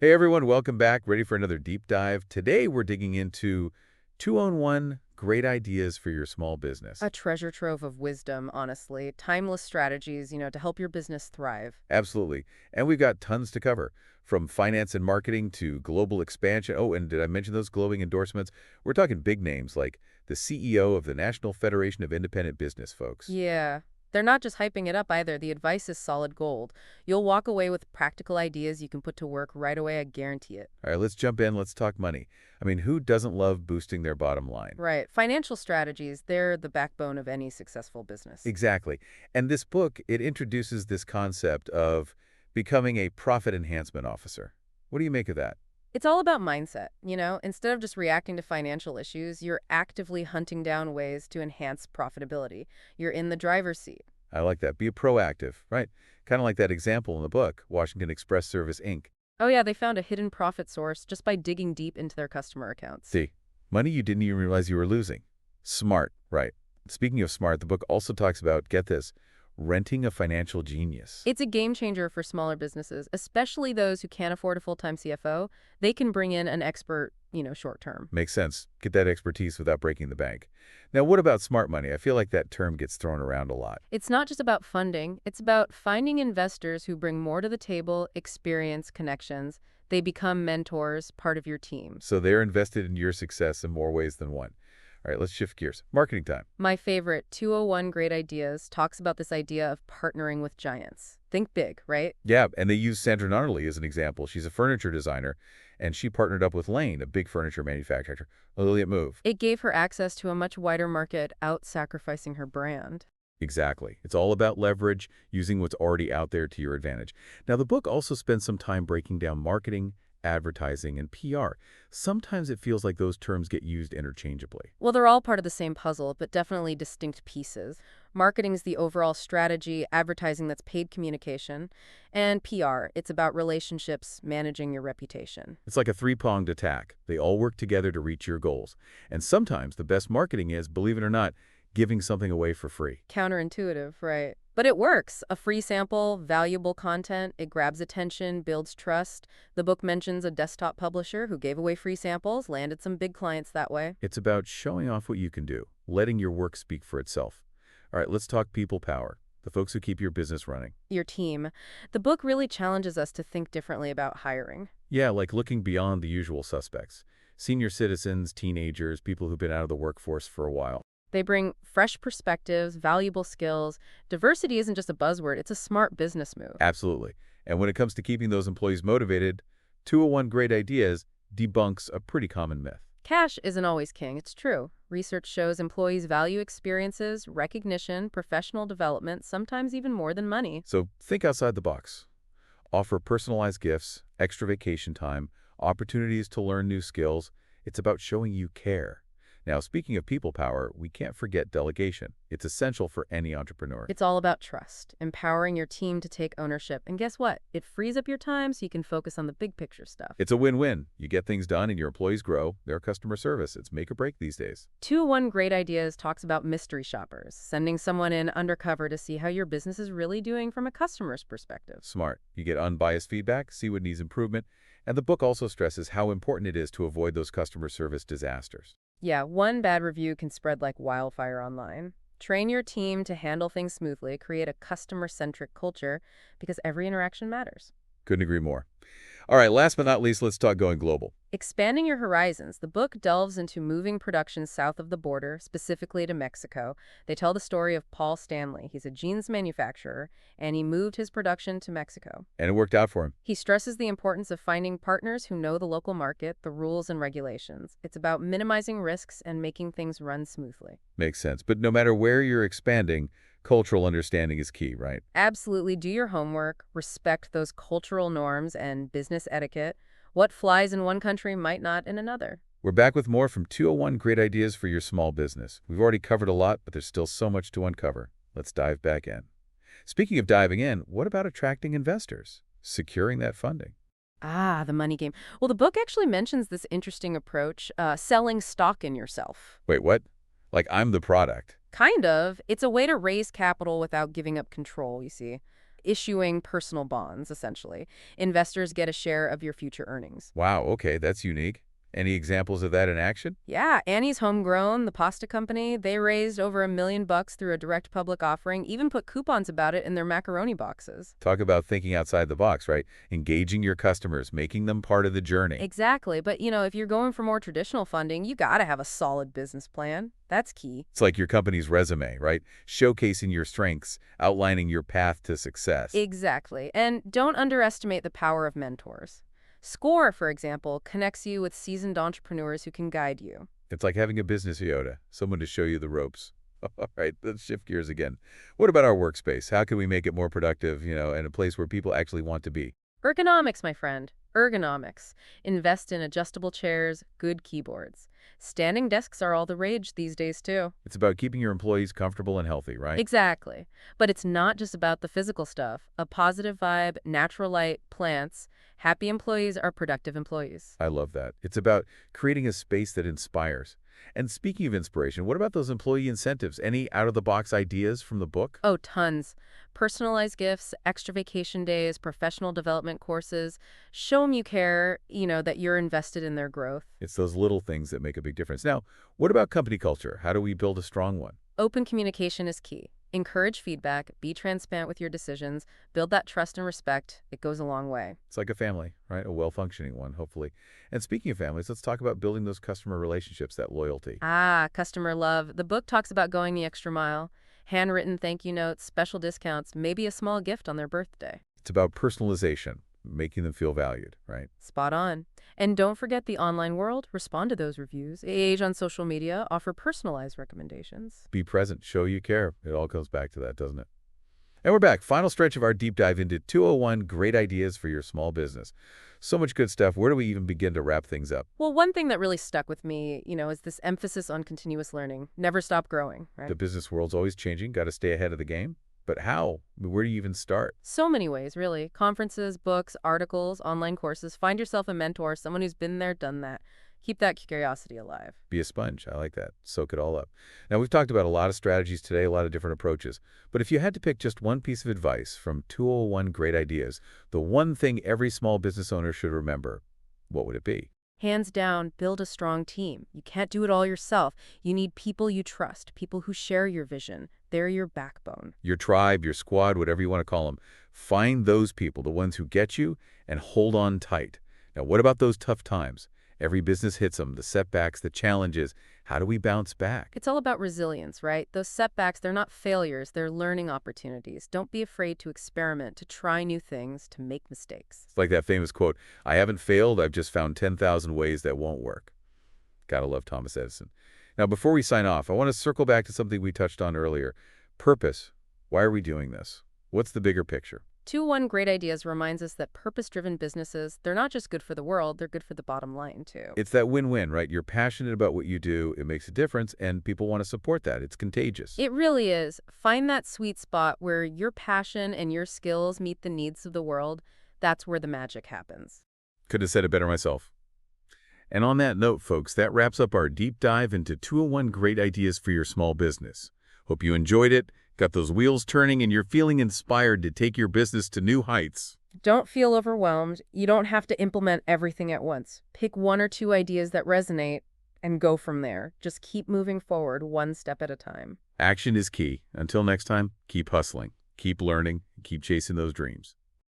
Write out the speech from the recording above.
Hey everyone, welcome back. Ready for another deep dive? Today we're digging into 201 great ideas for your small business. A treasure trove of wisdom, honestly. Timeless strategies, to help your business thrive. Absolutely. And we've got tons to cover, from finance and marketing to global expansion. Oh, and did I mention those glowing endorsements? We're talking big names like the CEO of the National Federation of Independent Business folks. Yeah. They're not just hyping it up either. The advice is solid gold. You'll walk away with practical ideas you can put to work right away, I guarantee it. All right, let's jump in. Let's talk money. I mean, who doesn't love boosting their bottom line? Right. Financial strategies, they're the backbone of any successful business. Exactly. And this book, it introduces this concept of becoming a profit enhancement officer. What do you make of that? It's all about mindset. Instead of just reacting to financial issues, you're actively hunting down ways to enhance profitability. You're in the driver's seat. I like that. Be proactive, right? Kind of like that example in the book, Washington Express Service, Inc. Oh, yeah, they found a hidden profit source just by digging deep into their customer accounts. See, money you didn't even realize you were losing. Smart, right? Speaking of smart, the book also talks about, get this, renting a financial genius. It's a game changer for smaller businesses, especially those who can't afford a full-time CFO. They can bring in an expert, short term. Makes sense. Get that expertise without breaking the bank. Now, what about smart money? I feel like that term gets thrown around a lot. It's not just about funding, it's about finding investors who bring more to the table, experience, connections. They become mentors, part of your team. So they're invested in your success in more ways than one. All right, let's shift gears. Marketing time. My favorite, 201 Great Ideas, talks about this idea of partnering with giants. Think big, right? Yeah, and they use Sandra Nonnelly as an example. She's a furniture designer, and she partnered up with Lane, a big furniture manufacturer. A brilliant move. It gave her access to a much wider market, out sacrificing her brand. Exactly. It's all about leverage, using what's already out there to your advantage. Now, the book also spends some time breaking down marketing, advertising, and PR. Sometimes it feels like those terms get used interchangeably. Well, they're all part of the same puzzle, but definitely distinct pieces. Marketing's the overall strategy, advertising that's paid communication, and PR, it's about relationships, managing your reputation. It's like a three-pronged attack. They all work together to reach your goals. And sometimes the best marketing is, believe it or not, giving something away for free. Counterintuitive, right? But it works. A free sample, valuable content, it grabs attention, builds trust. The book mentions a desktop publisher who gave away free samples, landed some big clients that way. It's about showing off what you can do, letting your work speak for itself. All right, let's talk people power, the folks who keep your business running. Your team. The book really challenges us to think differently about hiring. Yeah, like looking beyond the usual suspects. Senior citizens, teenagers, people who've been out of the workforce for a while. They bring fresh perspectives, valuable skills. Diversity isn't just a buzzword, it's a smart business move. Absolutely. And when it comes to keeping those employees motivated, 201 Great Ideas debunks a pretty common myth. Cash isn't always king, it's true. Research shows employees value experiences, recognition, professional development, sometimes even more than money. So think outside the box. Offer personalized gifts, extra vacation time, opportunities to learn new skills. It's about showing you care. Now, speaking of people power, we can't forget delegation. It's essential for any entrepreneur. It's all about trust, empowering your team to take ownership. And guess what? It frees up your time so you can focus on the big picture stuff. It's a win-win. You get things done and your employees grow. Their customer service. It's make or break these days. 201 Great Ideas talks about mystery shoppers, sending someone in undercover to see how your business is really doing from a customer's perspective. Smart. You get unbiased feedback, see what needs improvement, and the book also stresses how important it is to avoid those customer service disasters. Yeah, one bad review can spread like wildfire online. Train your team to handle things smoothly, create a customer-centric culture, because every interaction matters. Couldn't agree more. All right, last but not least, let's talk going global. Expanding your horizons, the book delves into moving production south of the border, specifically to Mexico. They tell the story of Paul Stanley. He's a jeans manufacturer, and he moved his production to Mexico. And it worked out for him. He stresses the importance of finding partners who know the local market, the rules and regulations. It's about minimizing risks and making things run smoothly. Makes sense. But no matter where you're expanding, cultural understanding is key, right? Absolutely do your homework, respect those cultural norms and business etiquette. What flies in one country might not in another. We're back with more from 201 Great Ideas for your small business. We've already covered a lot, but there's still so much to uncover. Let's dive back in. Speaking of diving in, what about attracting investors? Securing that funding? Ah, the money game. Well, the book actually mentions this interesting approach, selling stock in yourself. Wait, what? Like I'm the product. Kind of. It's a way to raise capital without giving up control, you see. issuing personal bonds, essentially. Investors get a share of your future earnings. Wow, okay, that's unique. Any examples of that in action? Yeah, Annie's Homegrown, the pasta company, they raised over $1 million through a direct public offering, even put coupons about it in their macaroni boxes. Talk about thinking outside the box, right? Engaging your customers, making them part of the journey. Exactly. But, if you're going for more traditional funding, you got to have a solid business plan. That's key. It's like your company's resume, right? Showcasing your strengths, outlining your path to success. Exactly. And don't underestimate the power of mentors. SCORE, for example, connects you with seasoned entrepreneurs who can guide you. It's like having a business Yoda, someone to show you the ropes. All right, let's shift gears again. What about our workspace? How can we make it more productive, and a place where people actually want to be? Ergonomics, my friend. Ergonomics. Invest in adjustable chairs, good keyboards. Standing desks are all the rage these days, too. It's about keeping your employees comfortable and healthy, right? Exactly. But it's not just about the physical stuff. A positive vibe, natural light, plants. Happy employees are productive employees. I love that. It's about creating a space that inspires. And speaking of inspiration, what about those employee incentives? Any out-of-the-box ideas from the book? Oh, tons. Personalized gifts, extra vacation days, professional development courses. Show them you care, that you're invested in their growth. It's those little things that make a big difference. Now, what about company culture? How do we build a strong one? Open communication is key. Encourage feedback, be transparent with your decisions, build that trust and respect. It goes a long way. It's like a family, right? A well-functioning one, hopefully. And speaking of families, let's talk about building those customer relationships, that loyalty. Ah, customer love. The book talks about going the extra mile. Handwritten thank you notes, special discounts, maybe a small gift on their birthday. It's about personalization, making them feel valued, right? Spot on. And don't forget the online world. Respond to those reviews. Engage on social media. Offer personalized recommendations. Be present, show you care. It all comes back to that, doesn't it? And we're back. Final stretch of our deep dive into 201 great ideas for your small business. So much good stuff. Where do we even begin to wrap things up? Well, one thing that really stuck with me, is this emphasis on continuous learning. Never stop growing, right? The business world's always changing. Got to stay ahead of the game. But how? I mean, where do you even start? So many ways, really. Conferences, books, articles, online courses. Find yourself a mentor, someone who's been there, done that. Keep that curiosity alive. Be a sponge. I like that. Soak it all up. Now, we've talked about a lot of strategies today, a lot of different approaches. But if you had to pick just one piece of advice from 201 Great Ideas, the one thing every small business owner should remember, what would it be? Hands down, build a strong team. You can't do it all yourself. You need people you trust, people who share your vision. They're your backbone. Your tribe, your squad, whatever you want to call them. Find those people, the ones who get you, and hold on tight. Now, what about those tough times? Every business hits them, the setbacks, the challenges. How do we bounce back? It's all about resilience, right? Those setbacks, they're not failures, they're learning opportunities. Don't be afraid to experiment, to try new things, to make mistakes. It's like that famous quote, I haven't failed, I've just found 10,000 ways that won't work. Gotta love Thomas Edison. Now, before we sign off, I want to circle back to something we touched on earlier. Purpose. Why are we doing this? What's the bigger picture? 201 Great Ideas reminds us that purpose-driven businesses, they're not just good for the world, they're good for the bottom line, too. It's that win-win, right? You're passionate about what you do, it makes a difference, and people want to support that. It's contagious. It really is. Find that sweet spot where your passion and your skills meet the needs of the world. That's where the magic happens. Couldn't have said it better myself. And on that note, folks, that wraps up our deep dive into 201 Great Ideas for your small business. Hope you enjoyed it, got those wheels turning, and you're feeling inspired to take your business to new heights. Don't feel overwhelmed. You don't have to implement everything at once. Pick one or two ideas that resonate and go from there. Just keep moving forward one step at a time. Action is key. Until next time, keep hustling, keep learning, keep chasing those dreams.